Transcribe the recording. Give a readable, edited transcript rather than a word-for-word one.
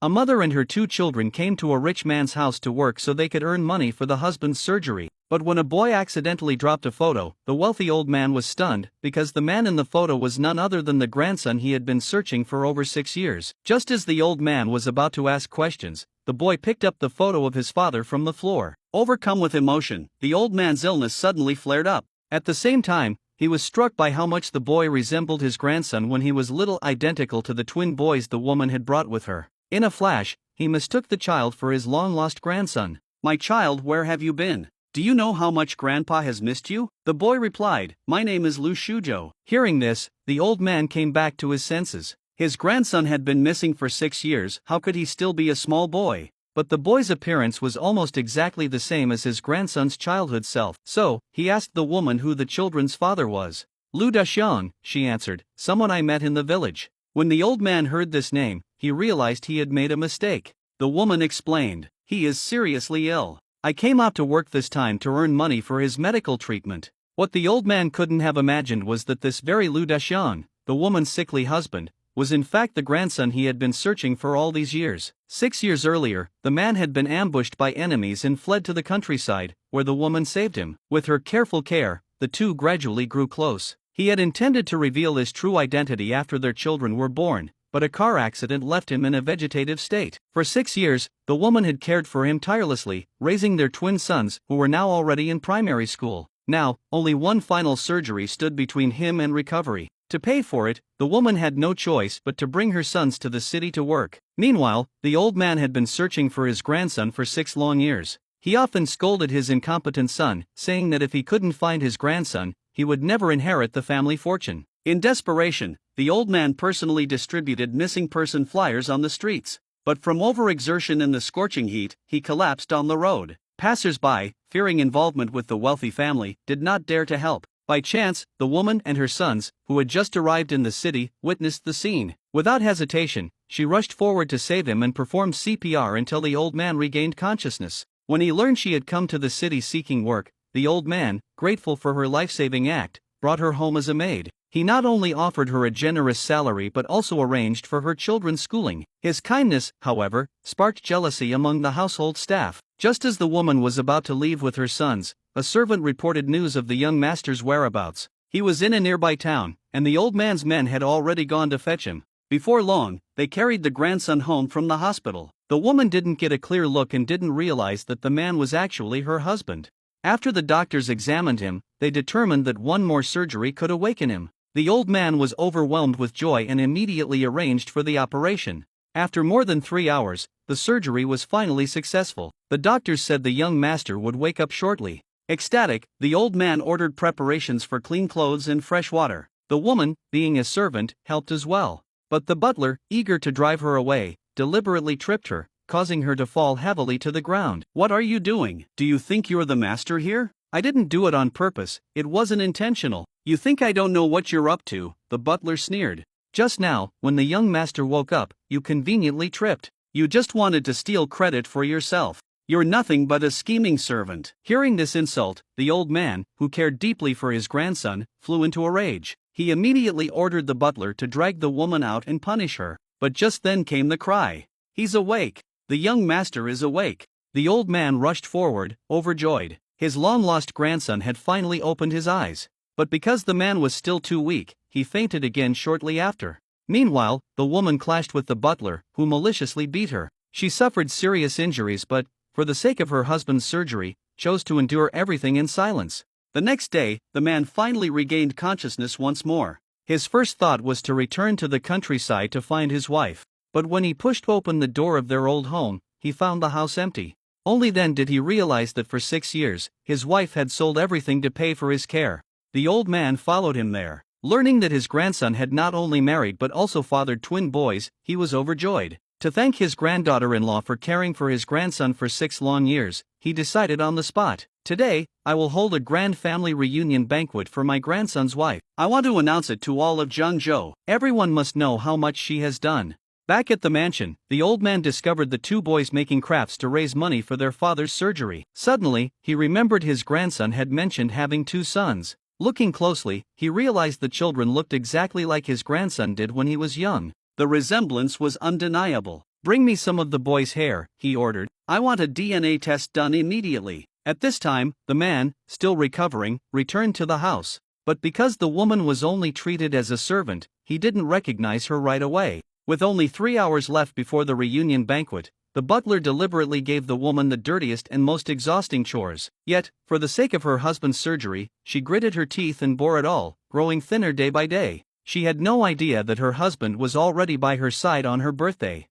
A mother and her two children came to a rich man's house to work so they could earn money for the husband's surgery. But when a boy accidentally dropped a photo, the wealthy old man was stunned, because the man in the photo was none other than the grandson he had been searching for over 6 years. Just as the old man was about to ask questions, the boy picked up the photo of his father from the floor. Overcome with emotion, the old man's illness suddenly flared up. At the same time, he was struck by how much the boy resembled his grandson when he was little, identical to the twin boys the woman had brought with her. In a flash, he mistook the child for his long-lost grandson. "My child, where have you been? Do you know how much Grandpa has missed you?" The boy replied, "My name is Lu Shujo." Hearing this, the old man came back to his senses. His grandson had been missing for 6 years, how could he still be a small boy? But the boy's appearance was almost exactly the same as his grandson's childhood self. So, he asked the woman who the children's father was. "Lu Daxiang," she answered, "someone I met in the village." When the old man heard this name, he realized he had made a mistake. The woman explained, "He is seriously ill. I came out to work this time to earn money for his medical treatment." What the old man couldn't have imagined was that this very Lu Daxiang, the woman's sickly husband, was in fact the grandson he had been searching for all these years. 6 years earlier, the man had been ambushed by enemies and fled to the countryside, where the woman saved him. With her careful care, the two gradually grew close. He had intended to reveal his true identity after their children were born, but a car accident left him in a vegetative state. For 6 years, the woman had cared for him tirelessly, raising their twin sons, who were now already in primary school. Now, only one final surgery stood between him and recovery. To pay for it, the woman had no choice but to bring her sons to the city to work. Meanwhile, the old man had been searching for his grandson for 6 long years. He often scolded his incompetent son, saying that if he couldn't find his grandson, he would never inherit the family fortune. In desperation, the old man personally distributed missing person flyers on the streets. But from overexertion in the scorching heat, he collapsed on the road. Passers-by, fearing involvement with the wealthy family, did not dare to help. By chance, the woman and her sons, who had just arrived in the city, witnessed the scene. Without hesitation, she rushed forward to save him and performed CPR until the old man regained consciousness. When he learned she had come to the city seeking work, the old man, grateful for her life-saving act, brought her home as a maid. He not only offered her a generous salary but also arranged for her children's schooling. His kindness, however, sparked jealousy among the household staff. Just as the woman was about to leave with her sons, a servant reported news of the young master's whereabouts. He was in a nearby town, and the old man's men had already gone to fetch him. Before long, they carried the grandson home from the hospital. The woman didn't get a clear look and didn't realize that the man was actually her husband. After the doctors examined him, they determined that one more surgery could awaken him. The old man was overwhelmed with joy and immediately arranged for the operation. After more than 3 hours, the surgery was finally successful. The doctors said the young master would wake up shortly. Ecstatic, the old man ordered preparations for clean clothes and fresh water. The woman, being a servant, helped as well. But the butler, eager to drive her away, deliberately tripped her, causing her to fall heavily to the ground. "What are you doing? Do you think you're the master here? I didn't do it on purpose, it wasn't intentional. You think I don't know what you're up to," the butler sneered. "Just now, when the young master woke up, you conveniently tripped. You just wanted to steal credit for yourself. You're nothing but a scheming servant." Hearing this insult, the old man, who cared deeply for his grandson, flew into a rage. He immediately ordered the butler to drag the woman out and punish her. But just then came the cry, "He's awake! The young master is awake!" The old man rushed forward, overjoyed. His long-lost grandson had finally opened his eyes. But because the man was still too weak, he fainted again shortly after. Meanwhile, the woman clashed with the butler, who maliciously beat her. She suffered serious injuries but, for the sake of her husband's surgery, chose to endure everything in silence. The next day, the man finally regained consciousness once more. His first thought was to return to the countryside to find his wife. But when he pushed open the door of their old home, he found the house empty. Only then did he realize that for 6 years, his wife had sold everything to pay for his care. The old man followed him there. Learning that his grandson had not only married but also fathered twin boys, he was overjoyed. To thank his granddaughter-in-law for caring for his grandson for 6 long years, he decided on the spot, "Today, I will hold a grand family reunion banquet for my grandson's wife. I want to announce it to all of Zhangzhou. Everyone must know how much she has done." Back at the mansion, the old man discovered the 2 boys making crafts to raise money for their father's surgery. Suddenly, he remembered his grandson had mentioned having 2 sons. Looking closely, he realized the children looked exactly like his grandson did when he was young. The resemblance was undeniable. "Bring me some of the boy's hair," he ordered. "I want a DNA test done immediately." At this time, the man, still recovering, returned to the house. But because the woman was only treated as a servant, he didn't recognize her right away. With only 3 hours left before the reunion banquet, the butler deliberately gave the woman the dirtiest and most exhausting chores. Yet, for the sake of her husband's surgery, she gritted her teeth and bore it all, growing thinner day by day. She had no idea that her husband was already by her side on her birthday.